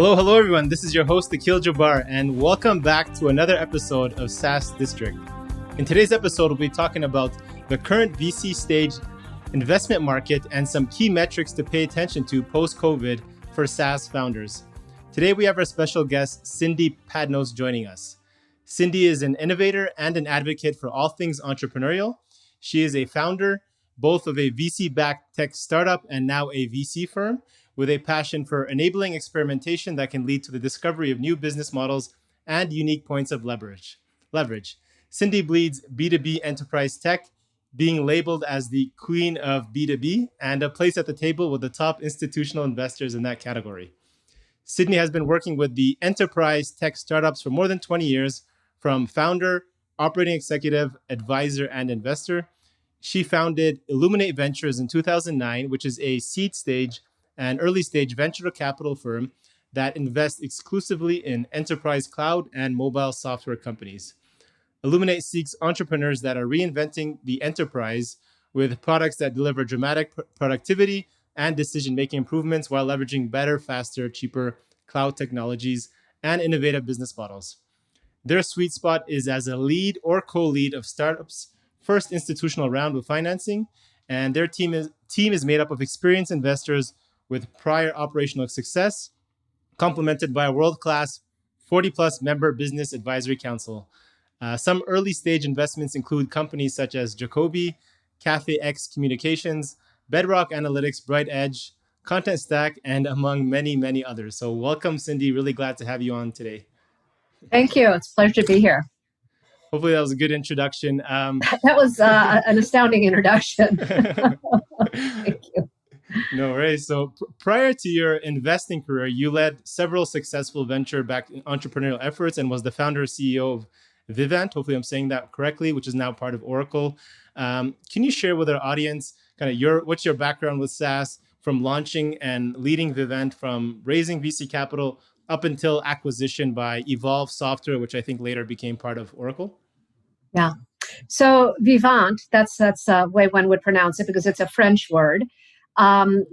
Hello, everyone. This is your host, Akhil Jabbar, and welcome back to another episode of SaaS District. In today's episode, we'll be talking about the current VC stage investment market and some key metrics to pay attention to post-COVID for SaaS founders. Today, we have our special guest, Cindy Padnos, joining us. Cindy is an innovator and an advocate for all things entrepreneurial. She is a founder, both of a VC-backed tech startup and now a VC firm, with a passion for enabling experimentation that can lead to the discovery of new business models and unique points of leverage. Cindy bleeds B2B enterprise tech, being labeled as the queen of B2B and a place at the table with the top institutional investors in that category. Cindy has been working with the enterprise tech startups for more than 20 years, from founder, operating executive, advisor, and investor. She founded Illuminate Ventures in 2009, which is a seed stage and early stage venture capital firm that invests exclusively in enterprise cloud and mobile software companies. Illuminate seeks entrepreneurs that are reinventing the enterprise with products that deliver dramatic productivity and decision-making improvements while leveraging better, faster, cheaper cloud technologies and innovative business models. Their sweet spot is as a lead or co-lead of startups' first institutional round with financing, and their team is made up of experienced investors with prior operational success, complemented by a world-class 40-plus member business advisory council. Some early-stage investments include companies such as Jacoby, CafeX Communications, Bedrock Analytics, Bright Edge, Content Stack, and among many, many others. So welcome, Cindy. Really glad to have you on today. Thank you. It's a pleasure to be here. Hopefully that was a good introduction. That was an astounding introduction. Thank you. No worries. So prior to your investing career, you led several successful venture-backed entrepreneurial efforts and was the founder and CEO of Vivant. Hopefully I'm saying that correctly, which is now part of Oracle. Can you share with our audience what's your background with SaaS, from launching and leading Vivant, from raising VC capital up until acquisition by Evolve Software, which I think later became part of Oracle? Yeah. So Vivant, that's the way one would pronounce it because it's a French word,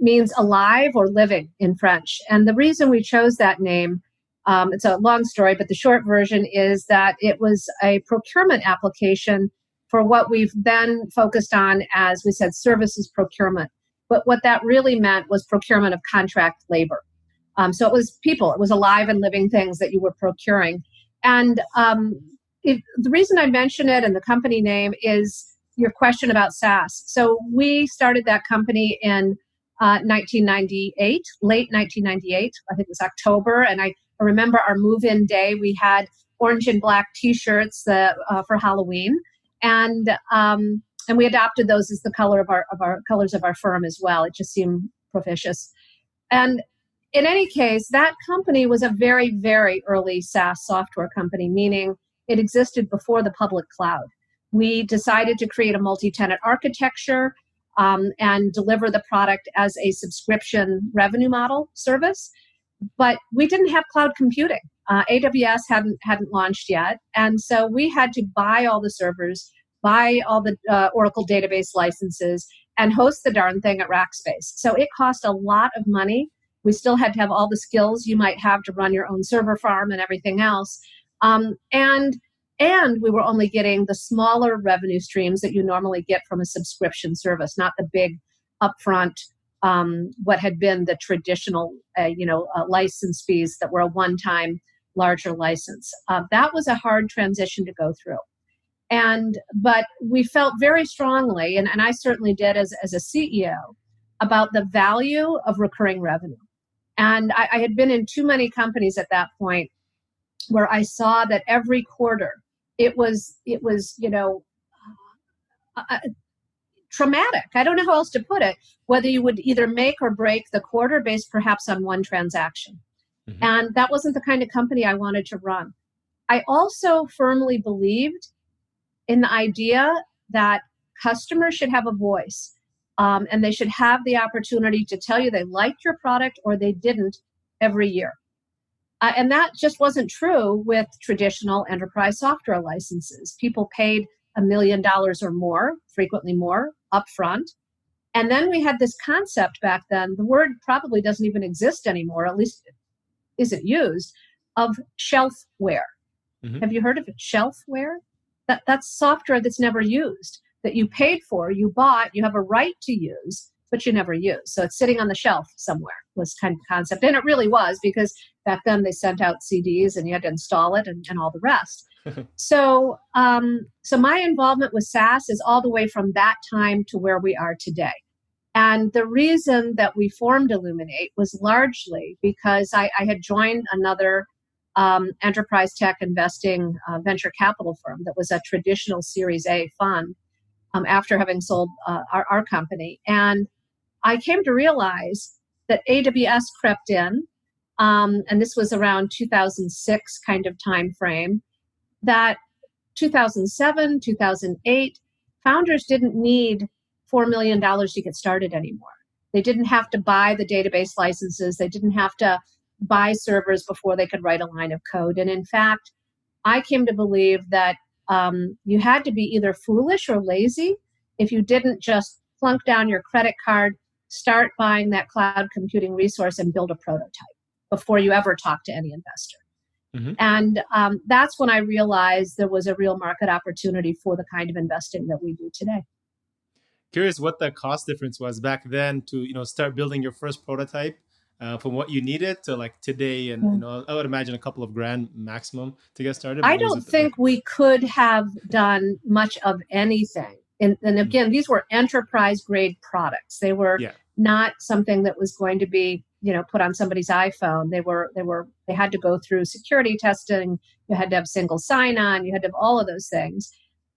means alive or living in French. And the reason we chose that name, it's a long story, but the short version is that it was a procurement application for what we've then focused on as, we said, services procurement. But what that really meant was procurement of contract labor. So it was people, it was alive and living things that you were procuring. And the reason I mention it and the company name is your question about SaaS. So we started that company in 1998, late 1998, I think it was October. And I remember our move-in day, we had orange and black T-shirts for Halloween. And we adopted those as the color of our colors of our firm as well. It just seemed propitious. And in any case, that company was a very, very early SaaS software company, meaning it existed before the public cloud. We decided to create a multi-tenant architecture and deliver the product as a subscription revenue model service, but we didn't have cloud computing. AWS hadn't launched yet, and so we had to buy all the servers, buy all the Oracle database licenses, and host the darn thing at Rackspace. So it cost a lot of money. We still had to have all the skills you might have to run your own server farm and everything else. And we were only getting the smaller revenue streams that you normally get from a subscription service, not the big upfront, what had been the traditional, license fees that were a one-time larger license. That was a hard transition to go through. But we felt very strongly, and I certainly did as a CEO, about the value of recurring revenue. And I had been in too many companies at that point where I saw that every quarter it was traumatic. I don't know how else to put it, whether you would either make or break the quarter based perhaps on one transaction. Mm-hmm. And that wasn't the kind of company I wanted to run. I also firmly believed in the idea that customers should have a voice. And they should have the opportunity to tell you they liked your product or they didn't every year. And that just wasn't true with traditional enterprise software licenses. People paid $1 million or more, frequently more, upfront. And then we had this concept back then. The word probably doesn't even exist anymore, at least isn't used, of shelfware. Mm-hmm. Have you heard of it? Shelfware? That's software that's never used, that you paid for, you bought, you have a right to use, but you never use. So it's sitting on the shelf somewhere was kind of concept. And it really was, because back then they sent out CDs and you had to install it and all the rest. So my involvement with SaaS is all the way from that time to where we are today. And the reason that we formed Illuminate was largely because I had joined another enterprise tech investing venture capital firm that was a traditional Series A fund after having sold our company. And I came to realize that AWS crept in, and this was around 2006 kind of time frame, that 2007, 2008, founders didn't need $4 million to get started anymore. They didn't have to buy the database licenses. They didn't have to buy servers before they could write a line of code. And in fact, I came to believe that you had to be either foolish or lazy if you didn't just plunk down your credit card, start buying that cloud computing resource, and build a prototype before you ever talk to any investor. Mm-hmm. And that's when I realized there was a real market opportunity for the kind of investing that we do today. Curious what the cost difference was back then to start building your first prototype from what you needed to like today, and I would imagine a couple of grand maximum to get started. I don't think we could have done much of anything. And again, these were enterprise grade products. They were not something that was going to be put on somebody's iPhone. They had to go through security testing. You had to have single sign-on. You had to have all of those things.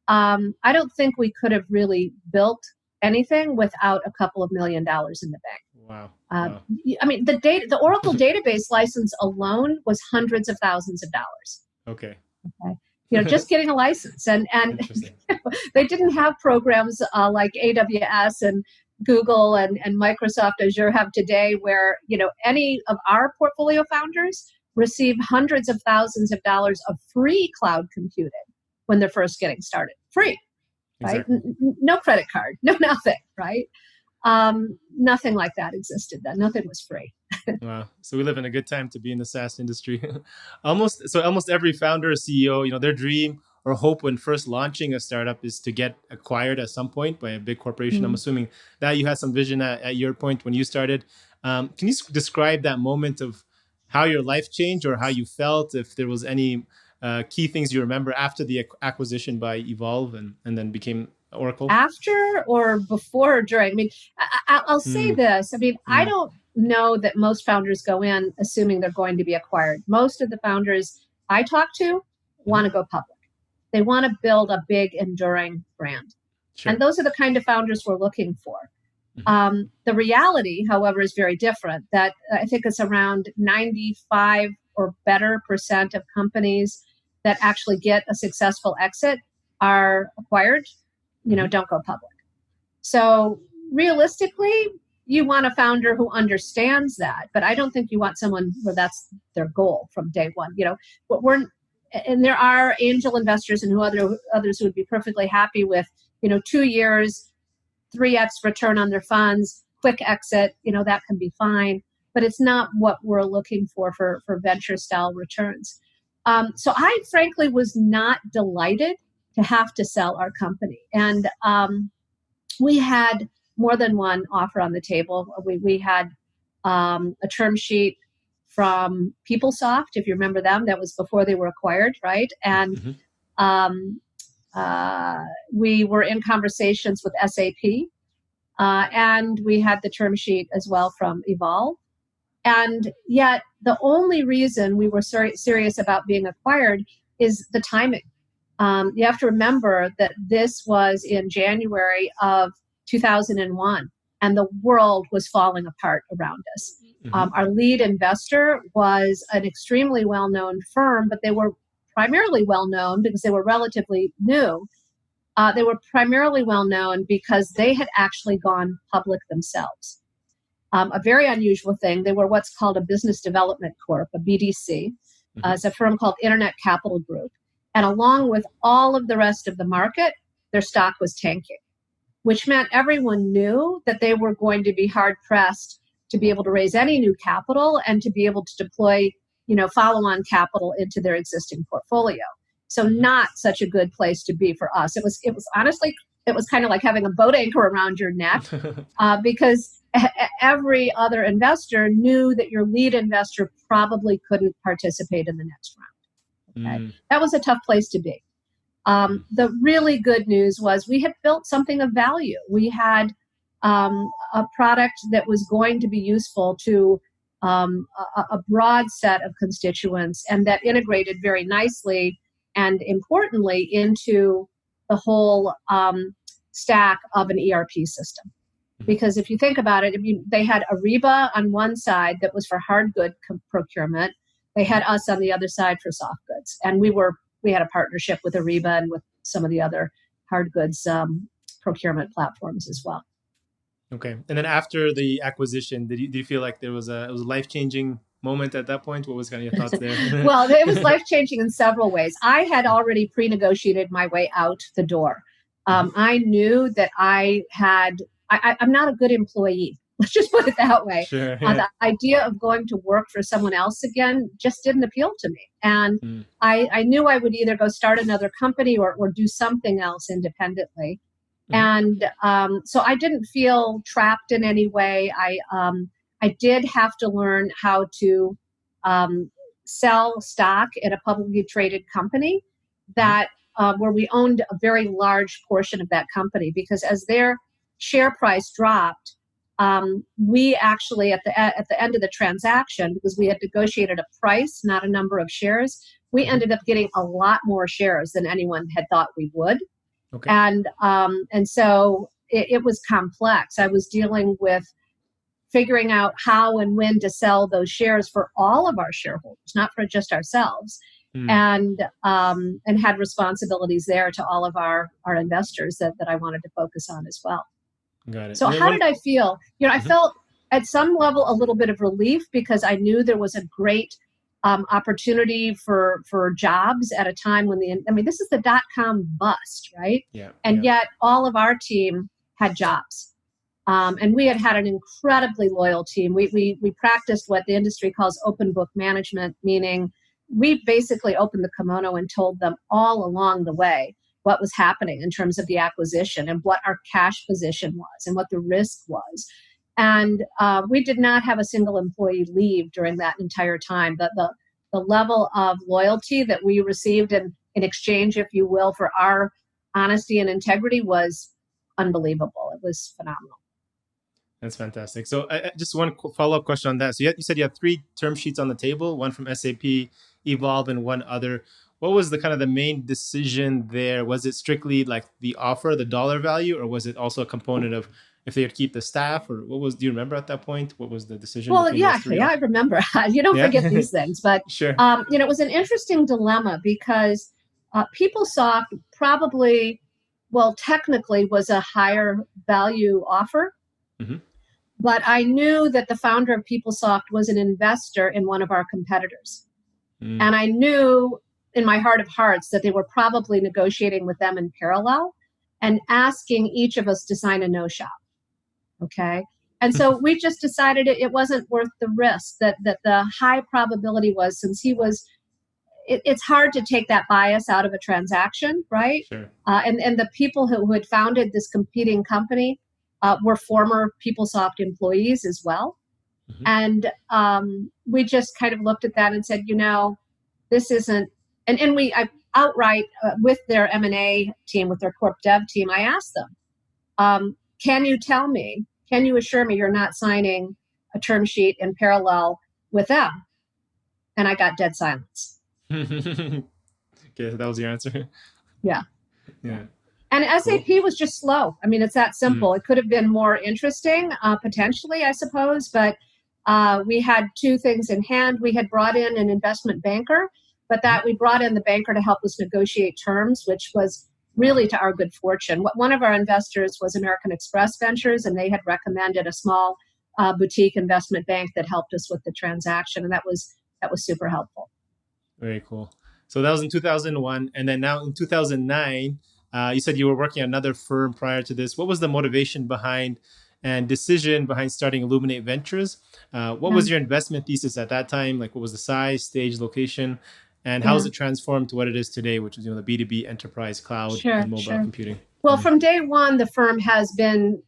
I don't think we could have really built anything without a couple of $1 million in the bank. Wow. I mean, the Oracle database license alone was hundreds of thousands of dollars. Okay. Just getting a license, and they didn't have programs like AWS and Google and Microsoft Azure have today, where any of our portfolio founders receive hundreds of thousands of dollars of free cloud computing when they're first getting started. Free, right? Exactly. No credit card, no nothing, right? Nothing like that existed then. Nothing was free. Wow. So we live in a good time to be in the SaaS industry. almost every founder or CEO, their dream or hope when first launching a startup is to get acquired at some point by a big corporation. Mm-hmm. I'm assuming that you had some vision at your point when you started. Can you describe that moment of how your life changed or how you felt, if there was any key things you remember after the acquisition by Evolve and then became Oracle? After or before or during? I mean, I'll say this. I mean, I don't know that most founders go in assuming they're going to be acquired. Most of the founders I talk to want to go public. They want to build a big, enduring brand. Sure. And those are the kind of founders we're looking for. Mm-hmm. The reality, however, is very different. That I think it's around 95 or better % of companies that actually get a successful exit are acquired, don't go public. So realistically, you want a founder who understands that, but I don't think you want someone where that's their goal from day one. And there are angel investors and others who would be perfectly happy with, 2 years, 3x return on their funds, quick exit, that can be fine, but it's not what we're looking for venture style returns. So I frankly was not delighted to have to sell our company. And we had more than one offer on the table. We had a term sheet from PeopleSoft, if you remember them. That was before they were acquired, right? And we were in conversations with SAP, and we had the term sheet as well from Evolve. And yet the only reason we were serious about being acquired is the timing. You have to remember that this was in January of 2001, and the world was falling apart around us. Mm-hmm. Our lead investor was an extremely well-known firm, but they were primarily well-known because they were relatively new. They were primarily well-known because they had actually gone public themselves. A very unusual thing. They were what's called a business development corp, a BDC. It's a firm called Internet Capital Group. And along with all of the rest of the market, their stock was tanking, which meant everyone knew that they were going to be hard-pressed to be able to raise any new capital and to be able to deploy follow-on capital into their existing portfolio. So not such a good place to be for us. It was honestly, it was kind of like having a boat anchor around your neck because every other investor knew that your lead investor probably couldn't participate in the next round. Okay, that was a tough place to be. The really good news was we had built something of value. We had a product that was going to be useful to a broad set of constituents and that integrated very nicely and importantly into the whole stack of an ERP system. Because if you think about it, they had Ariba on one side that was for hard good procurement. They had us on the other side for soft goods. And we had a partnership with Ariba and with some of the other hard goods procurement platforms as well. Okay. And then after the acquisition, do you feel like it was a life-changing moment at that point? What was kind of your thoughts there? Well, it was life-changing in several ways. I had already pre-negotiated my way out the door. I knew that I'm not a good employee. Let's just put it that way. Sure, yeah. The idea of going to work for someone else again just didn't appeal to me. And I knew I would either go start another company or do something else independently. And so I didn't feel trapped in any way. I did have to learn how to sell stock in a publicly traded company that where we owned a very large portion of that company, because as their share price dropped, we actually at the end of the transaction, because we had negotiated a price, not a number of shares, we ended up getting a lot more shares than anyone had thought we would. Okay. And so it was complex. I was dealing with figuring out how and when to sell those shares for all of our shareholders, not for just ourselves, and had responsibilities there to all of our investors that I wanted to focus on as well. Got it. So how did I feel? I felt at some level a little bit of relief because I knew there was a great opportunity for jobs at a time when this is the .com bust, right? Yeah. And yet all of our team had jobs. And we had an incredibly loyal team. We practiced what the industry calls open book management, meaning we basically opened the kimono and told them all along the way what was happening in terms of the acquisition and what our cash position was and what the risk was. And we did not have a single employee leave during that entire time. The level of loyalty that we received in exchange, if you will, for our honesty and integrity was unbelievable. It was phenomenal. That's fantastic. So just one follow-up question on that. So you said you had 3 term sheets on the table, one from SAP, Evolve, and one other. What was the kind of the main decision there? Was it strictly like the offer, the dollar value, or was it also a component of if they would keep the staff, or do you remember at that point? What was the decision? Well, yeah, I remember. You don't forget these things, but sure. It was an interesting dilemma because PeopleSoft probably, technically was a higher value offer. But I knew that the founder of PeopleSoft was an investor in one of our competitors. And I knew in my heart of hearts that they were probably negotiating with them in parallel and asking each of us to sign a no-shop. Okay. And so we just decided it wasn't worth the risk, that the high probability was, since he was, it's hard to take that bias out of a transaction, right? Sure. And the people who had founded this competing company were former PeopleSoft employees as well. And we just kind of looked at that and said, this isn't, and I outright with their M&A team, with their corp dev team, I asked them, can you assure me you're not signing a term sheet in parallel with them? And I got dead silence. Okay, so that was your answer? Yeah. Yeah. And SAP was just slow. It's that simple. It could have been more interesting, potentially, I suppose, but we had 2 things in hand. We had brought in an investment banker, but that we brought in the banker to help us negotiate terms, which was really to our good fortune. One of our investors was American Express Ventures, and they had recommended a small boutique investment bank that helped us with the transaction, and that was super helpful. Very cool. So that was in 2001, and then now in 2009, you said you were working at another firm prior to this. What was the motivation behind and decision behind starting Illuminate Ventures. What was your investment thesis at that time? Like, what was the size, stage, location, and how has it transformed to what it is today, which is the B2B enterprise cloud and mobile computing? Well, from day one, the firm has been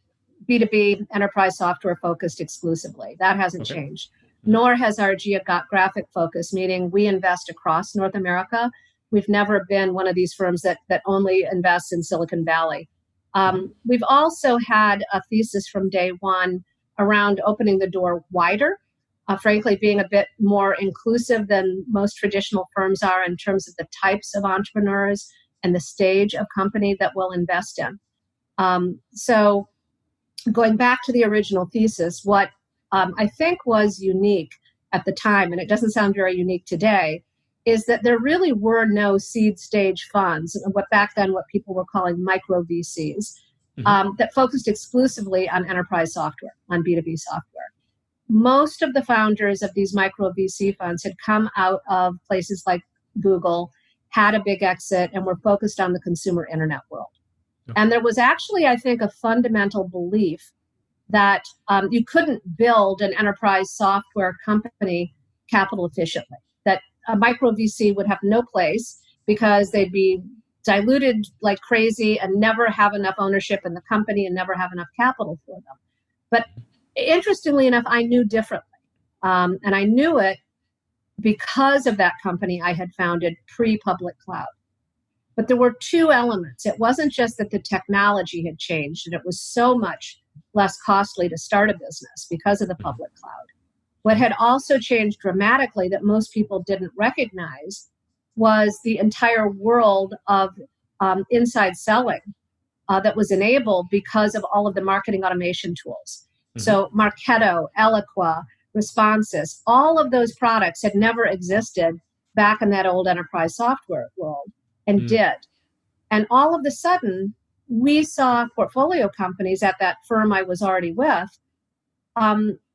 B2B enterprise software focused exclusively. That hasn't changed. Nor has our geographic focus, meaning we invest across North America. We've never been one of these firms that only invests in Silicon Valley. We've also had a thesis from day one around opening the door wider, frankly, being a bit more inclusive than most traditional firms are in terms of the types of entrepreneurs and the stage of company that we'll invest in. So going back to the original thesis, what I think was unique at the time, and it doesn't sound very unique today, is that there really were no seed stage funds, what back then what people were calling micro VCs, that focused exclusively on enterprise software, on B2B software. Most of the founders of these micro VC funds had come out of places like Google, had a big exit, and were focused on the consumer internet world. And there was actually, I think, a fundamental belief that you couldn't build an enterprise software company capital efficiently, that a micro VC would have no place because they'd be diluted like crazy and never have enough ownership in the company and never have enough capital for them. But interestingly enough, I knew differently. And I knew it because of that company I had founded pre-public cloud. But there were two elements. It wasn't just that the technology had changed and it was so much less costly to start a business because of the public cloud. What had also changed dramatically that most people didn't recognize was the entire world of inside selling that was enabled because of all of the marketing automation tools. So Marketo, Eloqua, Responses, all of those products had never existed back in that old enterprise software world and did. And all of a sudden, we saw portfolio companies at that firm I was already with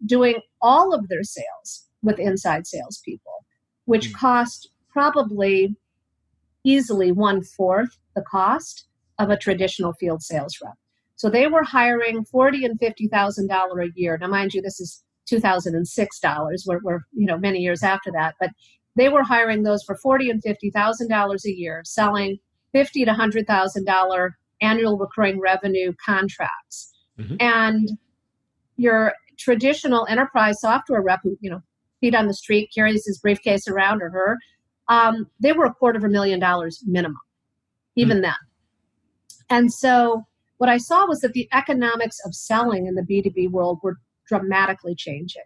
doing all of their sales with inside salespeople, which cost probably easily 1/4 the cost of a traditional field sales rep. So they were hiring $40,000 and $50,000 a year. Now, mind you, this is 2006 dollars. We're many years after that, but they were hiring those for $40,000 and $50,000 a year, selling $50,000 to $100,000 annual recurring revenue contracts. And your traditional enterprise software rep who, feet on the street, carries his briefcase around, or her, they were $250,000 minimum, even then. And so what I saw was that the economics of selling in the B2B world were dramatically changing.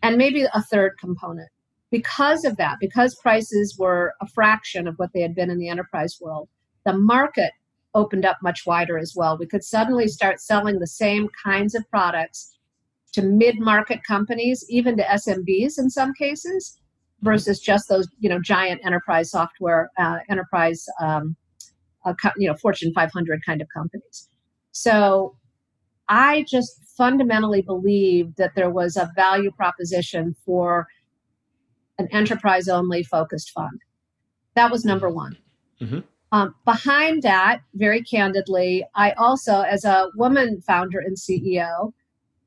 And maybe a third component. Because of that, because prices were a fraction of what they had been in the enterprise world, the market opened up much wider as well. We could suddenly start selling the same kinds of products to mid-market companies, even to SMBs in some cases, versus just those, giant enterprise software, Fortune 500 kind of companies. So I just fundamentally believed that there was a value proposition for an enterprise-only focused fund. That was number one. Behind that, very candidly, I also, as a woman founder and CEO,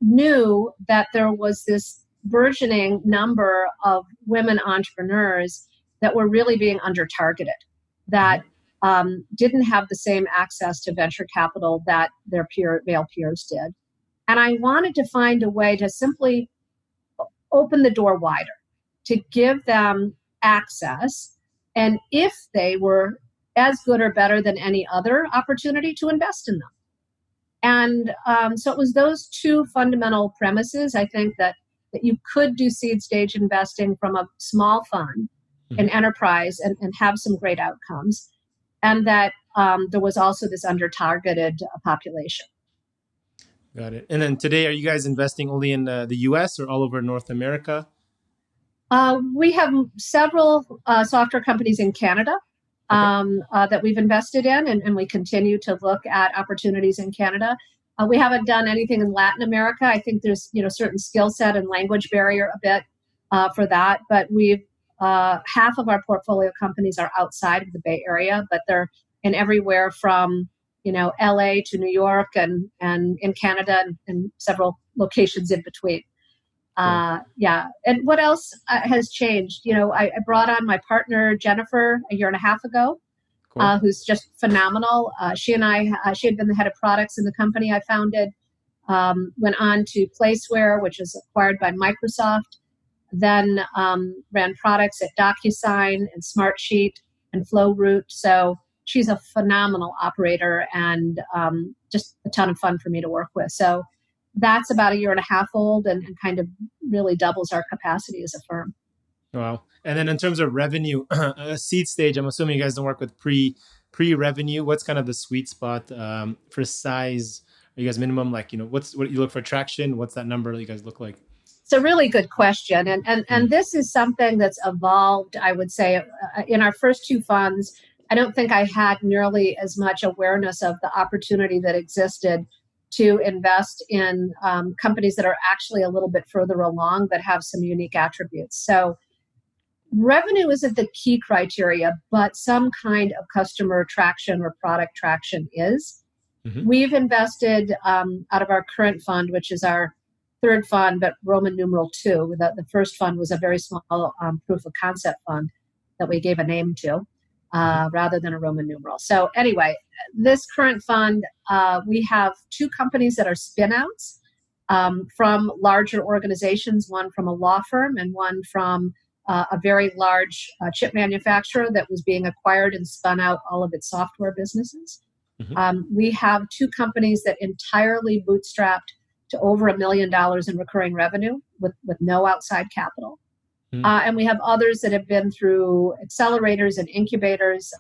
knew that there was this burgeoning number of women entrepreneurs that were really being under-targeted, that didn't have the same access to venture capital that their male peers did. And I wanted to find a way to simply open the door wider, to give them access, and if they were as good or better than any other opportunity, to invest in them. And so it was those two fundamental premises, I think, that you could do seed stage investing from a small fund, an enterprise, and have some great outcomes, and that there was also this under-targeted population. Got it. And then today, are you guys investing only in the US or all over North America? We have several software companies in Canada that we've invested in, and we continue to look at opportunities in Canada. We haven't done anything in Latin America. I think there's certain skill set and language barrier a bit for that, but we've half of our portfolio companies are outside of the Bay Area, but they're in everywhere from LA to New York and in Canada and several locations in between. Yeah. And what else has changed? I brought on my partner, Jennifer, a year and a half ago, Cool. who's just phenomenal. She had been the head of products in the company I founded, went on to Placeware, which was acquired by Microsoft, then ran products at DocuSign and Smartsheet and Flowroot. So she's a phenomenal operator and just a ton of fun for me to work with. So that's about a year and a half old and kind of really doubles our capacity as a firm. Wow. And then in terms of revenue, seed stage, I'm assuming you guys don't work with pre-revenue. What's kind of the sweet spot for size? Are you guys minimum what you look for traction? What's that number that you guys look like? It's a really good question. And this is something that's evolved, I would say, in our first two funds. I don't think I had nearly as much awareness of the opportunity that existed to invest in companies that are actually a little bit further along that have some unique attributes. So revenue isn't the key criteria, but some kind of customer traction or product traction is. Mm-hmm. We've invested out of our current fund, which is our third fund, but Roman numeral 2. The first fund was a very small proof of concept fund that we gave a name to rather than a Roman numeral. So anyway, this current fund, we have two companies that are spin-outs from larger organizations, one from a law firm and one from a very large chip manufacturer that was being acquired and spun out all of its software businesses. Mm-hmm. We have two companies that entirely bootstrapped to over $1 million in recurring revenue with no outside capital. Mm-hmm. And we have others that have been through accelerators and incubators,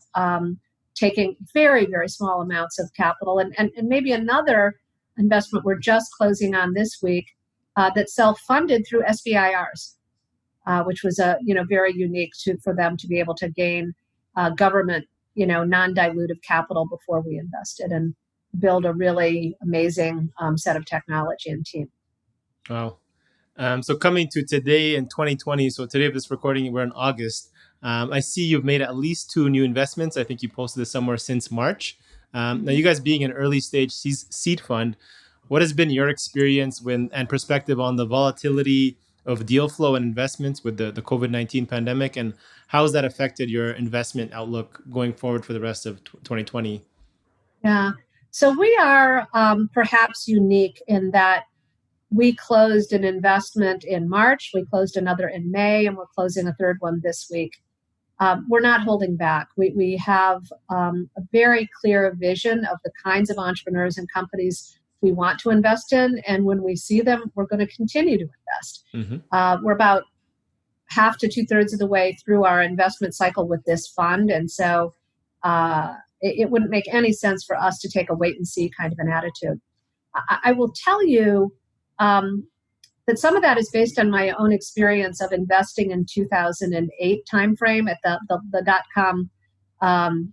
taking very, very small amounts of capital. And maybe another investment we're just closing on this week that's self-funded through SBIRs. Which was very unique for them to be able to gain government, non-dilutive capital before we invested and build a really amazing set of technology and team. Wow. So coming to today in 2020, so today of this recording, we're in August. I see you've made at least 2 new investments. I think you posted this somewhere since March. Now, you guys being an early stage seed fund, what has been your experience and perspective on the volatility of deal flow and investments with the COVID-19 pandemic, and how has that affected your investment outlook going forward for the rest of 2020? Yeah, so we are perhaps unique in that we closed an investment in March, we closed another in May, and we're closing a third one this week. We're not holding back. We have a very clear vision of the kinds of entrepreneurs and companies we want to invest in, and when we see them, we're going to continue to invest. Mm-hmm. We're about half to 2/3 of the way through our investment cycle with this fund, and so it wouldn't make any sense for us to take a wait and see kind of an attitude. I will tell you that some of that is based on my own experience of investing in 2008 timeframe at the dot-com.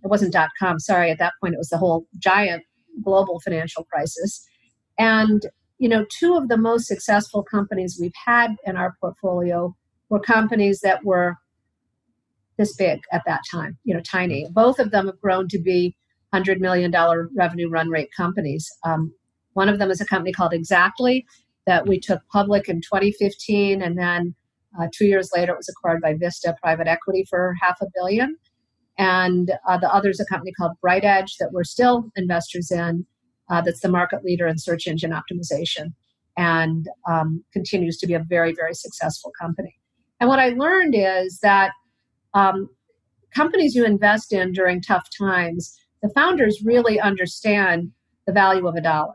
It wasn't .com, sorry. At that point, it was the whole giant global financial crisis. And, two of the most successful companies we've had in our portfolio were companies that were this big at that time, tiny. Both of them have grown to be $100 million revenue run rate companies. One of them is a company called Exactly that we took public in 2015. And then 2 years later, it was acquired by Vista Private Equity for $500 million. And the other is a company called Bright Edge that we're still investors in. That's the market leader in search engine optimization and continues to be a very, very successful company. And what I learned is that companies you invest in during tough times, the founders really understand the value of a dollar.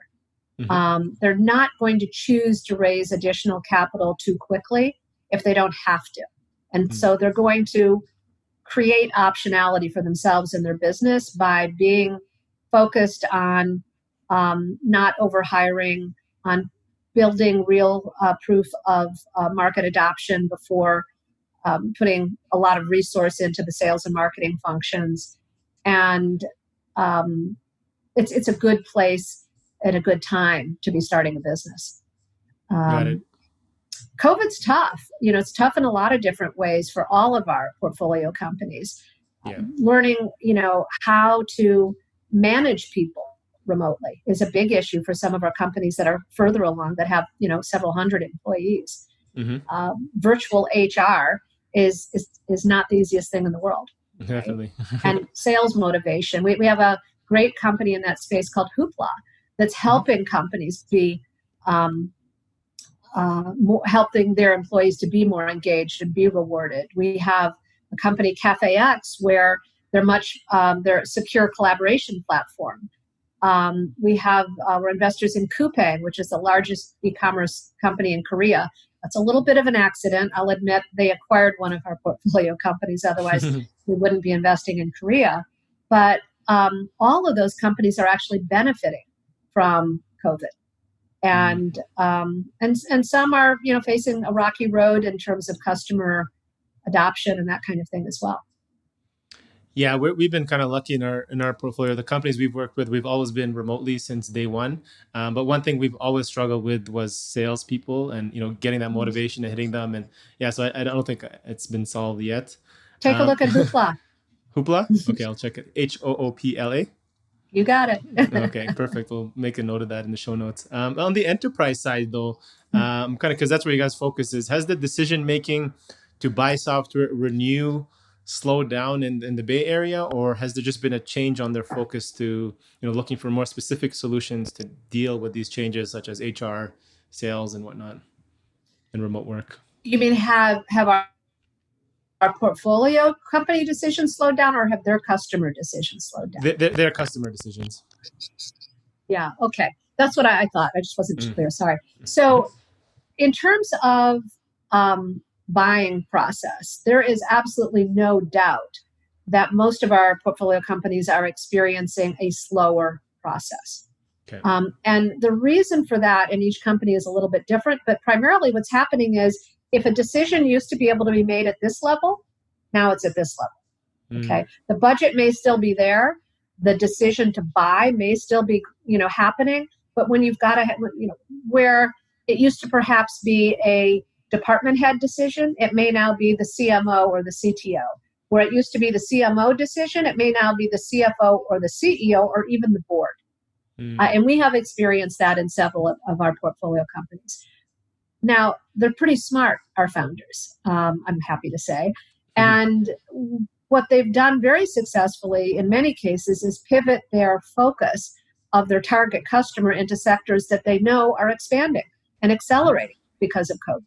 Mm-hmm. They're not going to choose to raise additional capital too quickly if they don't have to. And so they're going to create optionality for themselves in their business by being focused on not overhiring, on building real proof of market adoption before putting a lot of resource into the sales and marketing functions. And it's a good place at a good time to be starting a business. Got it. COVID's tough. It's tough in a lot of different ways for all of our portfolio companies. Yeah. Learning, how to manage people remotely is a big issue for some of our companies that are further along that have, several hundred employees. Virtual HR is not the easiest thing in the world. Right? Definitely. And sales motivation. We have a great company in that space called Hoopla that's helping companies be helping their employees to be more engaged and be rewarded. We have a company, CafeX, where they're a secure collaboration platform. We're investors in Coupang, which is the largest e-commerce company in Korea. That's a little bit of an accident. I'll admit they acquired one of our portfolio companies. Otherwise, we wouldn't be investing in Korea. But all of those companies are actually benefiting from COVID. And some are, facing a rocky road in terms of customer adoption and that kind of thing as well. Yeah, we've been kind of lucky in our portfolio. The companies we've worked with, we've always been remotely since day one. But one thing we've always struggled with was salespeople and getting that motivation and hitting them. And yeah, so I don't think it's been solved yet. Take a look at Hoopla. Hoopla? Okay, I'll check it. HOOPLA. You got it. Okay, perfect. We'll make a note of that in the show notes. On the enterprise side, though, kind of because that's where you guys focus is, has the decision making to buy software, renew, slow down in the Bay Area, or has there just been a change on their focus to looking for more specific solutions to deal with these changes, such as HR, sales, and whatnot, and remote work? You mean have our portfolio company decisions slowed down, or have their customer decisions slowed down? Their customer decisions. Yeah. Okay. That's what I thought. I just wasn't clear. Sorry. So in terms of buying process, there is absolutely no doubt that most of our portfolio companies are experiencing a slower process. Okay. And the reason for that in each company is a little bit different, but primarily what's happening is if a decision used to be able to be made at this level, now it's at this level. Okay. The budget may still be there. The decision to buy may still be, happening. But when you've got where it used to perhaps be a department head decision, it may now be the CMO or the CTO. Where it used to be the CMO decision, it may now be the CFO or the CEO or even the board. And we have experienced that in several of our portfolio companies. Now, they're pretty smart, our founders, I'm happy to say. And what they've done very successfully in many cases is pivot their focus of their target customer into sectors that they know are expanding and accelerating because of COVID.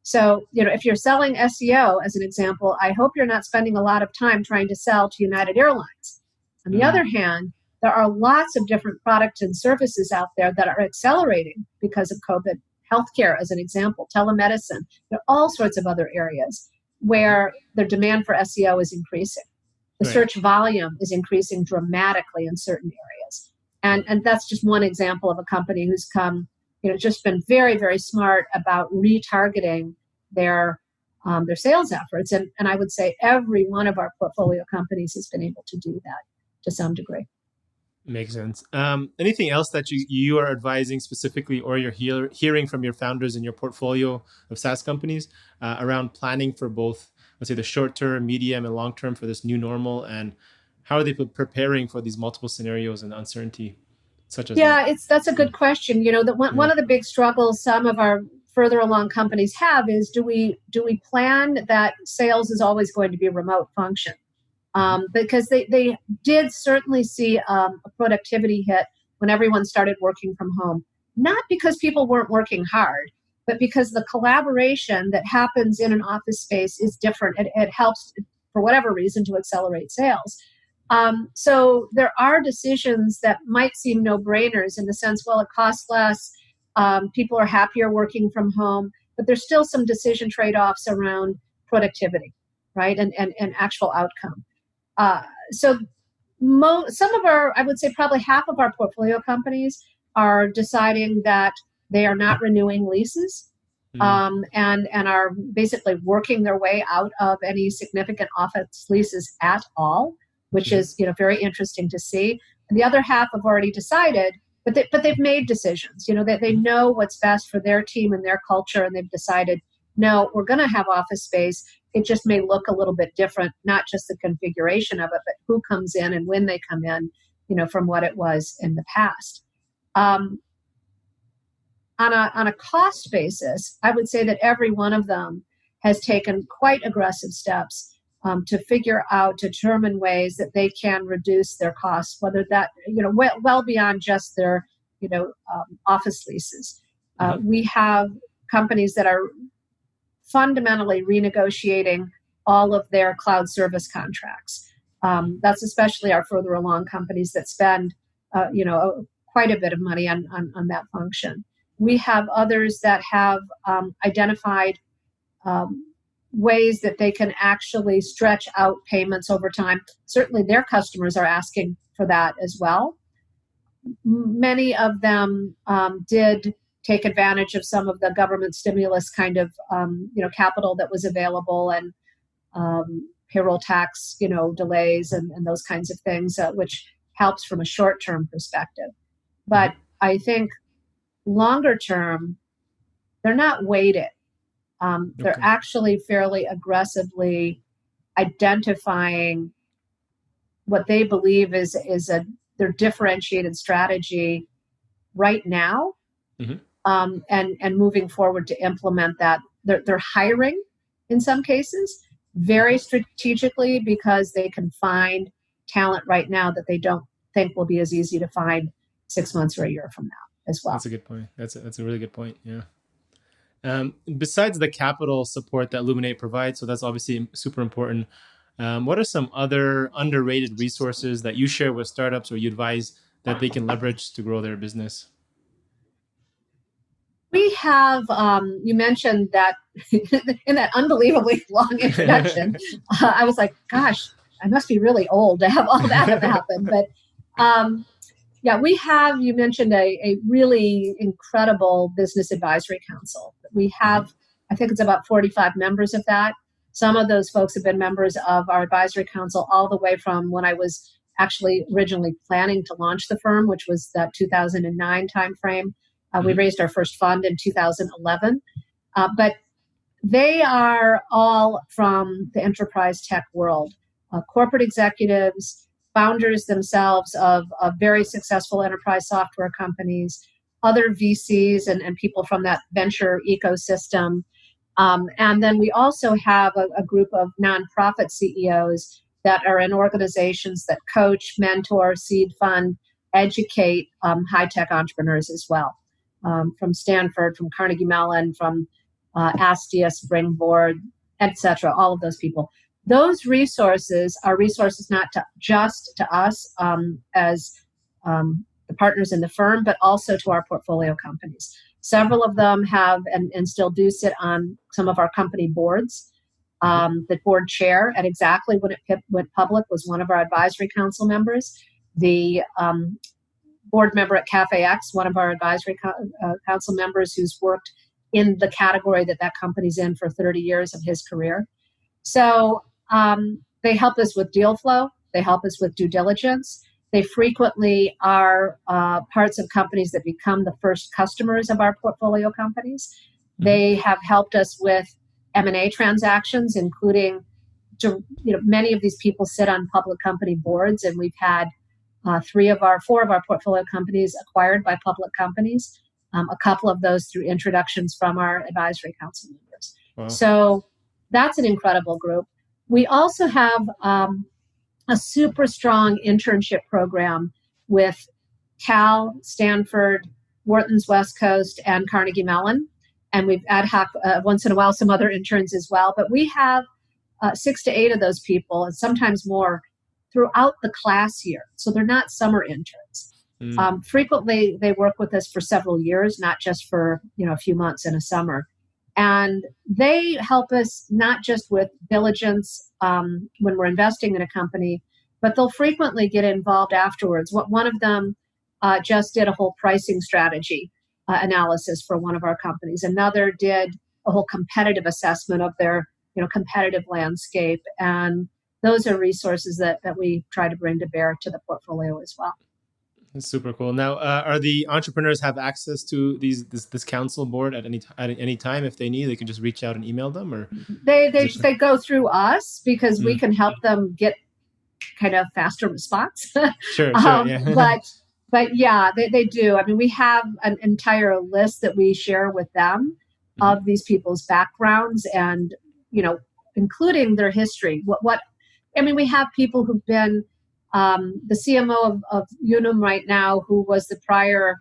So, if you're selling SEO, as an example, I hope you're not spending a lot of time trying to sell to United Airlines. On the other hand, there are lots of different products and services out there that are accelerating because of COVID. Healthcare, as an example, telemedicine, there are all sorts of other areas where the demand for SEO is increasing. The search volume is increasing dramatically in certain areas. And that's just one example of a company who's just been very, very smart about retargeting their sales efforts. And I would say every one of our portfolio companies has been able to do that to some degree. Makes sense. Anything else that you are advising specifically, or you're hearing from your founders in your portfolio of SaaS companies around planning for both, let's say, the short term, medium, and long term for this new normal, and how are they preparing for these multiple scenarios and uncertainty, such as that's a good question. One of the big struggles some of our further along companies have is do we plan that sales is always going to be a remote function? Because they did certainly see a productivity hit when everyone started working from home. Not because people weren't working hard, but because the collaboration that happens in an office space is different. It helps, for whatever reason, to accelerate sales. So there are decisions that might seem no-brainers in the sense, well, it costs less, people are happier working from home, but there's still some decision trade-offs around productivity, right, and actual outcome. So some of our, I would say probably half of our portfolio companies are deciding that they are not renewing leases and are basically working their way out of any significant office leases at all, which is very interesting to see. And the other half have already decided, but they've made decisions. They know what's best for their team and their culture, and they've decided, no, we're going to have office space. It just may look a little bit different, not just the configuration of it, but who comes in and when they come in, from what it was in the past. On a cost basis, I would say that every one of them has taken quite aggressive steps to figure out, determine ways that they can reduce their costs, whether that, well beyond just their, office leases. We have companies that are fundamentally renegotiating all of their cloud service contracts. That's especially our further along companies that spend, quite a bit of money on that function. We have others that have identified ways that they can actually stretch out payments over time. Certainly their customers are asking for that as well. Many of them did take advantage of some of the government stimulus kind of, capital that was available, and payroll tax, delays and those kinds of things, which helps from a short-term perspective. But I think longer term, they're not weighted. They're actually fairly aggressively identifying what they believe is their differentiated strategy right now, and moving forward to implement that. They're hiring in some cases very strategically because they can find talent right now that they don't think will be as easy to find 6 months or a year from now as well. That's a good point. That's a really good point. Yeah. Besides the capital support that Illuminate provides, so that's obviously super important. What are some other underrated resources that you share with startups or you advise that they can leverage to grow their business? We have, you mentioned that in that unbelievably long introduction, I was like, gosh, I must be really old to have all that have happened. But we have, you mentioned a really incredible business advisory council. We have, I think it's about 45 members of that. Some of those folks have been members of our advisory council all the way from when I was actually originally planning to launch the firm, which was that 2009 timeframe. We raised our first fund in 2011. But they are all from the enterprise tech world, corporate executives, founders themselves of very successful enterprise software companies, other VCs and people from that venture ecosystem. And then we also have a group of nonprofit CEOs that are in organizations that coach, mentor, seed fund, educate high-tech entrepreneurs as well. From Stanford, from Carnegie Mellon, from Astia, Springboard, etc., all of those people. Those resources are resources not just to us as the partners in the firm, but also to our portfolio companies. Several of them have and still do sit on some of our company boards. The board chair at Exactly, when it went public, was one of our advisory council members. The board member at Cafe X, one of our advisory council members who's worked in the category that company's in for 30 years of his career. So they help us with deal flow. They help us with due diligence. They frequently are parts of companies that become the first customers of our portfolio companies. They have helped us with M&A transactions, including, many of these people sit on public company boards, and we've had 4 of our portfolio companies acquired by public companies, a couple of those through introductions from our advisory council members. Wow. So that's an incredible group. We also have a super strong internship program with Cal, Stanford, Wharton's West Coast, and Carnegie Mellon. And we've ad hoc, once in a while, some other interns as well. But we have 6 to 8 of those people, and sometimes more, throughout the class year. So they're not summer interns. Frequently, they work with us for several years, not just for a few months in a summer. And they help us not just with diligence when we're investing in a company, but they'll frequently get involved afterwards. One of them just did a whole pricing strategy analysis for one of our companies. Another did a whole competitive assessment of their competitive landscape. And those are resources that we try to bring to bear to the portfolio as well. That's super cool. Now, are the entrepreneurs have access to this council board at any time if they need? They can just reach out and email them, or they go through us because we can help them get kind of faster response. Sure, sure, yeah. But yeah, they do. I mean, we have an entire list that we share with them Mhm. of these people's backgrounds and, including their history. I mean, we have people who've been the CMO of Unum right now, who was the prior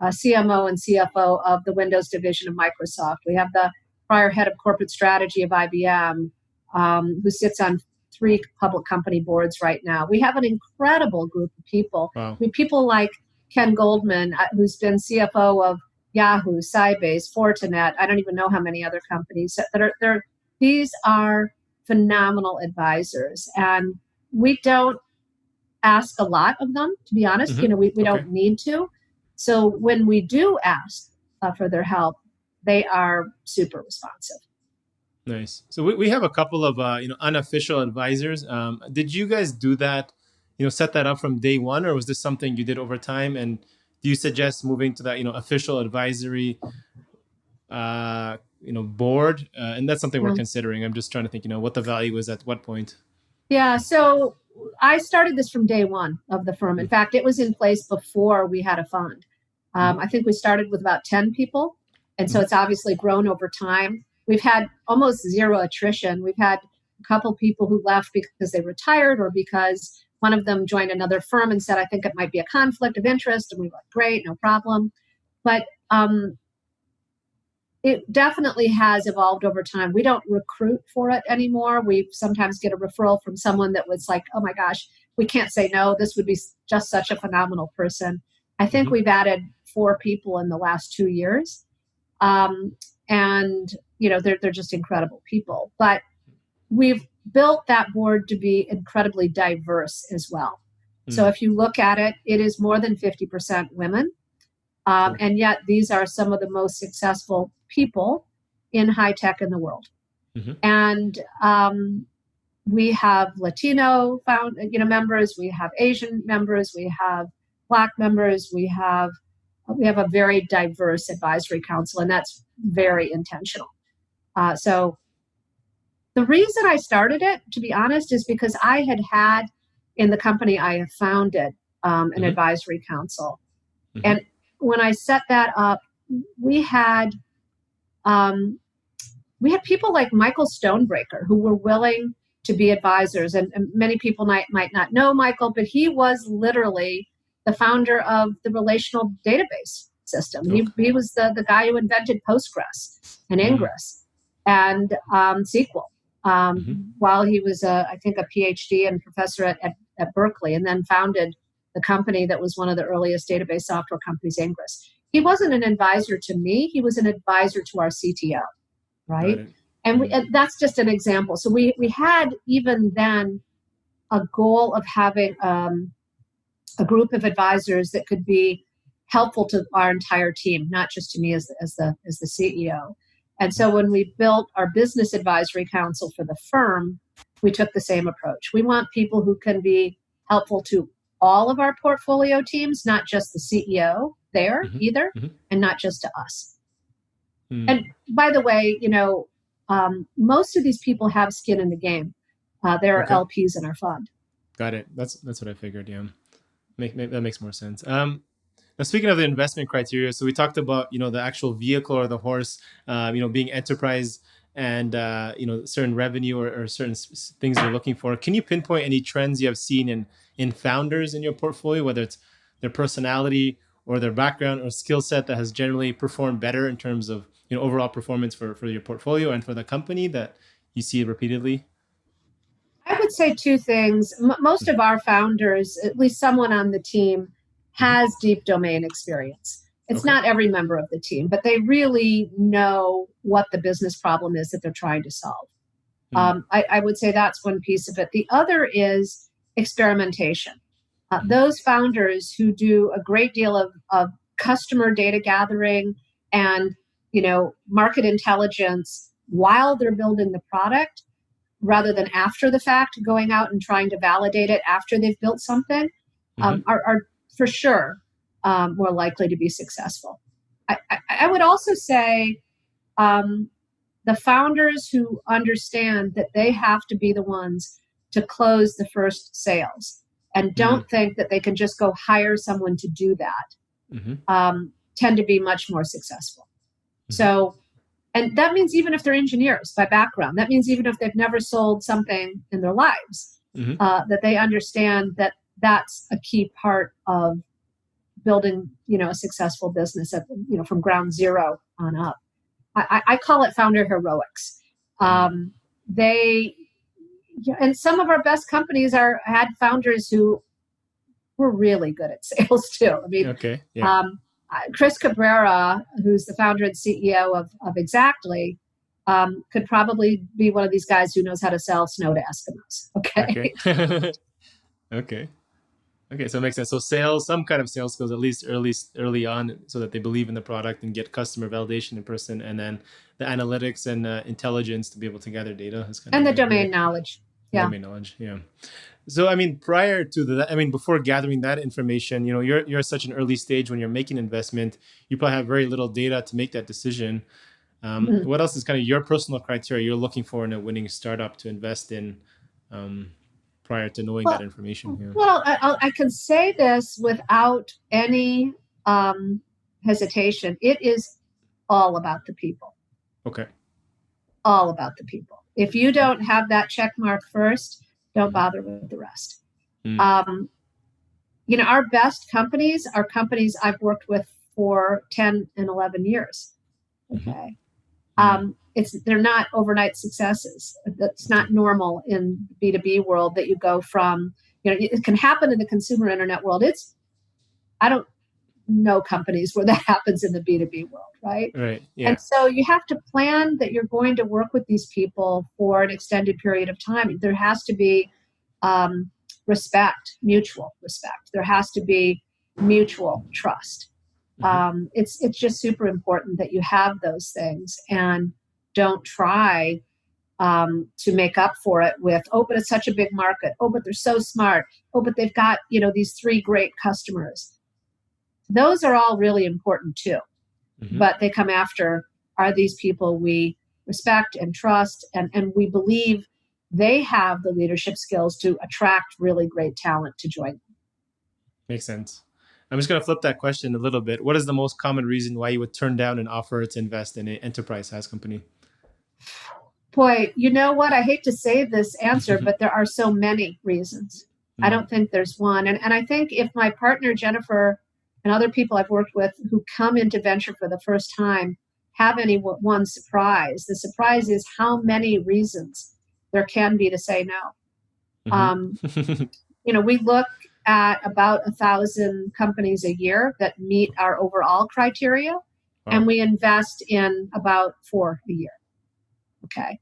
CMO and CFO of the Windows division of Microsoft. We have the prior head of corporate strategy of IBM, who sits on 3 public company boards right now. We have an incredible group of people. Wow. I mean, people like Ken Goldman, who's been CFO of Yahoo, Sybase, Fortinet. I don't even know how many other companies that are there. These are phenomenal advisors, and we don't ask a lot of them, to be honest. Mm-hmm. We Okay. don't need to. So when we do ask for their help, they are super responsive. Nice. So we have a couple of unofficial advisors. Did you guys do that? Set that up from day one, or was this something you did over time? And do you suggest moving to that official advisory board? And that's something we're considering. I'm just trying to think what the value is at what point. Yeah. So I started this from day one of the firm. In fact, it was in place before we had a fund. I think we started with about 10 people. And so it's obviously grown over time. We've had almost zero attrition. We've had a couple people who left because they retired or because one of them joined another firm and said, I think it might be a conflict of interest. And we were like, great, no problem. But it definitely has evolved over time. We don't recruit for it anymore. We sometimes get a referral from someone that was like, oh my gosh, we can't say no. This would be just such a phenomenal person. I think we've added 4 people in the last 2 years. And, they're just incredible people. But we've built that board to be incredibly diverse as well. So if you look at it, it is more than 50% women. Sure. And yet these are some of the most successful people in high tech in the world. And we have Latino members, we have Asian members, we have Black members, we have a very diverse advisory council, and that's very intentional. So the reason I started it, to be honest, is because I had in the company I have founded an advisory council. And when I set that up, we had people like Michael Stonebreaker who were willing to be advisors. And many people might not know Michael, but he was literally the founder of the relational database system. Okay. He was the guy who invented Postgres and Ingress and SQL while he was, I think, a PhD and professor at Berkeley, and then founded the company that was one of the earliest database software companies, Ingress. He wasn't an advisor to me. He was an advisor to our CTO, right? And that's just an example. So we had even then a goal of having a group of advisors that could be helpful to our entire team, not just to me as the CEO. And so when we built our business advisory council for the firm, we took the same approach. We want people who can be helpful to all of our portfolio teams, not just the CEO there either, and not just to us. And by the way, most of these people have skin in the game. There are LPs in our fund. Got it. That's what I figured. Yeah, that makes more sense. Now, speaking of the investment criteria, so we talked about the actual vehicle or the horse, being enterprise and certain revenue or certain things you're looking for. Can you pinpoint any trends you have seen in founders in your portfolio, whether it's their personality or their background or skill set that has generally performed better in terms of overall performance for your portfolio and for the company that you see repeatedly? I would say 2 things. Most of our founders, at least someone on the team, has deep domain experience. It's not every member of the team, but they really know what the business problem is that they're trying to solve. I would say that's one piece of it. The other is experimentation. Those founders who do a great deal of customer data gathering and market intelligence while they're building the product, rather than after the fact, going out and trying to validate it after they've built something, are for sure more likely to be successful. I would also say the founders who understand that they have to be the ones to close the first sales, and don't think that they can just go hire someone to do that, tend to be much more successful. So, and that means even if they're engineers by background, that means even if they've never sold something in their lives, that they understand that that's a key part of building, a successful business from ground zero on up. I call it founder heroics. And some of our best companies had founders who were really good at sales too. I mean, Chris Cabrera, who's the founder and CEO of Exactly, could probably be one of these guys who knows how to sell snow to Eskimos. Okay, so it makes sense. So sales, some kind of sales skills, at least early on, so that they believe in the product and get customer validation in person, and then the analytics and intelligence to be able to gather data. And the domain knowledge. Domain knowledge, yeah. So, I mean, prior to that, before gathering that information, you're at such an early stage when you're making investment, you probably have very little data to make that decision. What else is kind of your personal criteria you're looking for in a winning startup to invest in prior to knowing that information? Yeah. Well, I can say this without any hesitation. It is all about the people. Okay. All about the people. If you don't have that check mark first, don't bother with the rest. Our best companies are companies I've worked with for 10 and 11 years. Okay. They're not overnight successes. That's not normal in the B2B world that you go from, it can happen in the consumer internet world. I don't know companies where that happens in the B2B world, right? Right. Yeah. And so you have to plan that you're going to work with these people for an extended period of time. There has to be respect, mutual respect. There has to be mutual trust. It's just super important that you have those things and don't try to make up for it with, but it's such a big market. But they're so smart. But they've got, these 3 great customers. Those are all really important too. But they come after, are these people we respect and trust and we believe they have the leadership skills to attract really great talent to join them. Makes sense. I'm just going to flip that question a little bit. What is the most common reason why you would turn down an offer to invest in an enterprise SaaS company? Boy, you know what? I hate to say this answer, but there are so many reasons. I don't think there's one. And I think if my partner, Jennifer, and other people I've worked with who come into venture for the first time have any one surprise, the surprise is how many reasons there can be to say no. We look at about 1,000 companies a year that meet our overall criteria, and we invest in about 4 a year. Okay.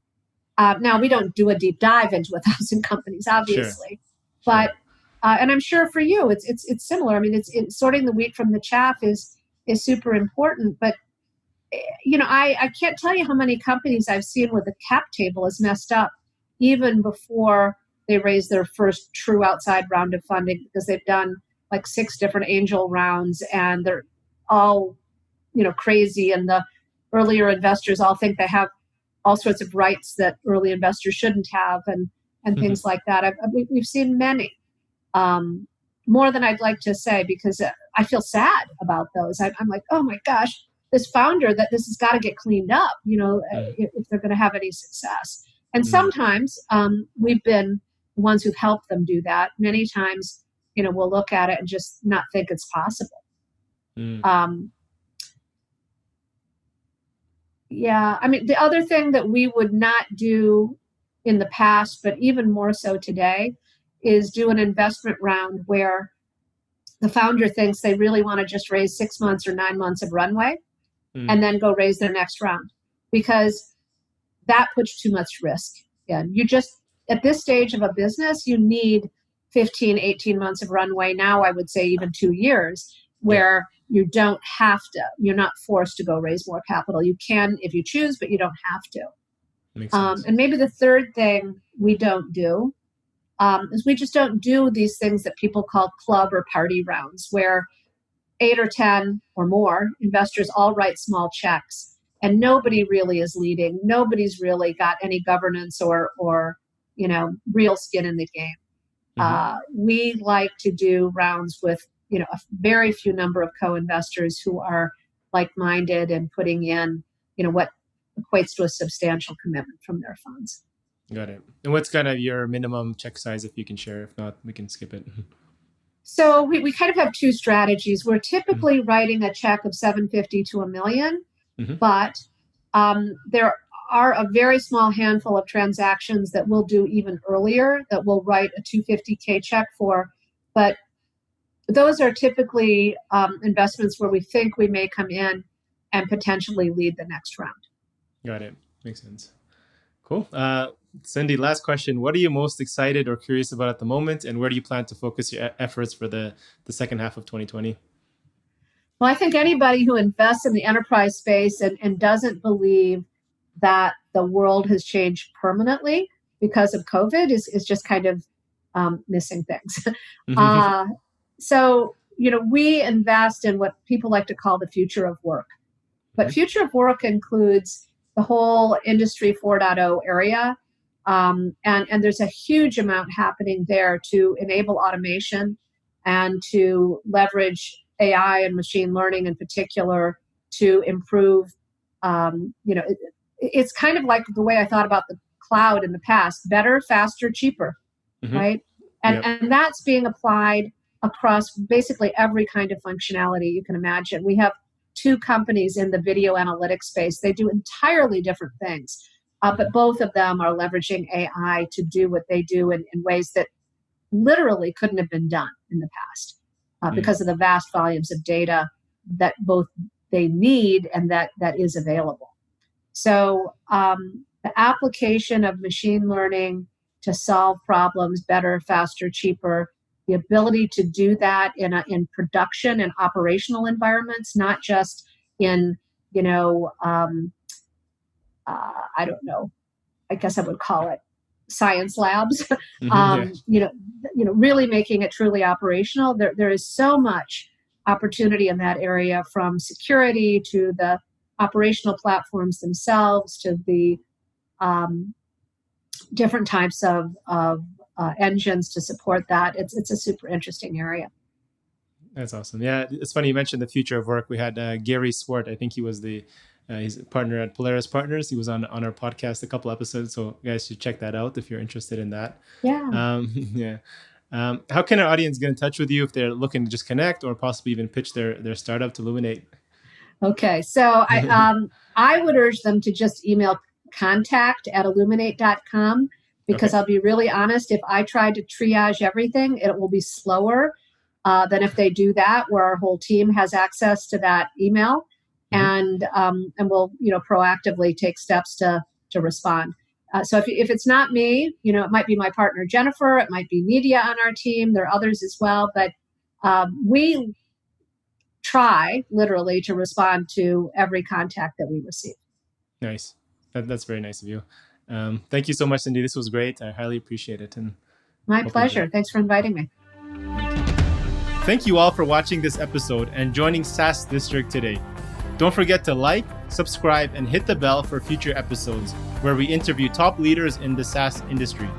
Now, we don't do a deep dive into 1,000 companies, obviously, but and I'm sure for you, it's similar. I mean, it's sorting the wheat from the chaff is super important. But I can't tell you how many companies I've seen where the cap table is messed up even before they raise their first true outside round of funding, because they've done like 6 different angel rounds and they're all crazy, and the earlier investors all think they have all sorts of rights that early investors shouldn't have, and things like that. We've seen many. More than I'd like to say, because I feel sad about those. I'm like, oh my gosh, this founder, that this has got to get cleaned up, if they're going to have any success. And sometimes we've been the ones who've helped them do that. Many times, we'll look at it and just not think it's possible. Yeah, I mean, the other thing that we would not do in the past, but even more so today, is do an investment round where the founder thinks they really want to just raise 6 months or 9 months of runway and then go raise their next round, because that puts too much risk in. You just, at this stage of a business, you need 15, 18 months of runway. Now, I would say even 2 years, where you don't have to, you're not forced to go raise more capital. You can if you choose, but you don't have to. Makes sense. And maybe the third thing we don't do is we just don't do these things that people call club or party rounds, where 8 or 10 or more investors all write small checks and nobody really is leading. Nobody's really got any governance or real skin in the game. We like to do rounds with, a very few number of co-investors who are like-minded and putting in, what equates to a substantial commitment from their funds. Got it. And what's kind of your minimum check size, if you can share? If not, we can skip it. So we kind of have two strategies. We're typically writing a check of $750 to $1 million, but there are a very small handful of transactions that we'll do even earlier that we'll write a $250K check for. But those are typically investments where we think we may come in and potentially lead the next round. Got it. Makes sense. Cool. Cindy, last question. What are you most excited or curious about at the moment, and where do you plan to focus your efforts for the second half of 2020? Well, I think anybody who invests in the enterprise space and doesn't believe that the world has changed permanently because of COVID is just kind of missing things. So, we invest in what people like to call the future of work. But future of work includes the whole Industry 4.0 area. And there's a huge amount happening there to enable automation and to leverage AI and machine learning in particular to improve, it's kind of like the way I thought about the cloud in the past: better, faster, cheaper, right? And that's being applied across basically every kind of functionality you can imagine. We have two companies in the video analytics space. They do entirely different things, but both of them are leveraging AI to do what they do in ways that literally couldn't have been done in the past because of the vast volumes of data that both they need and that is available. So the application of machine learning to solve problems better, faster, cheaper, the ability to do that in production and operational environments, not just in, I don't know, I guess I would call it science labs, really making it truly operational. There is so much opportunity in that area, from security to the operational platforms themselves to the different types of engines to support that. It's a super interesting area. That's awesome. Yeah, it's funny you mentioned the future of work. We had Gary Swart. I think he was he's a partner at Polaris Partners. He was on our podcast a couple episodes, so you guys should check that out if you're interested in that. Yeah. How can our audience get in touch with you if they're looking to just connect or possibly even pitch their startup to Illuminate? Okay, so I would urge them to just email contact@illuminate.com, because I'll be really honest, if I tried to triage everything, it will be slower than if they do that, where our whole team has access to that email, and we'll proactively take steps to respond. So if it's not me, it might be my partner Jennifer, it might be media on our team, there are others as well, but we try literally to respond to every contact that we receive. Nice. That's very nice of you. Thank you so much, Cindy. This was great. I highly appreciate it. And my pleasure. Thanks for inviting me. Thank you all for watching this episode and joining SaaS District today. Don't forget to like, subscribe, and hit the bell for future episodes where we interview top leaders in the SaaS industry.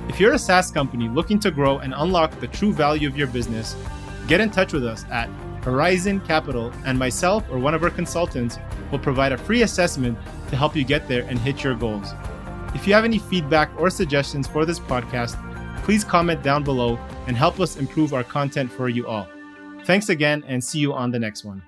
If you're a SaaS company looking to grow and unlock the true value of your business, get in touch with us at Horizon Capital, and myself or one of our consultants will provide a free assessment to help you get there and hit your goals. If you have any feedback or suggestions for this podcast, please comment down below and help us improve our content for you all. Thanks again, and see you on the next one.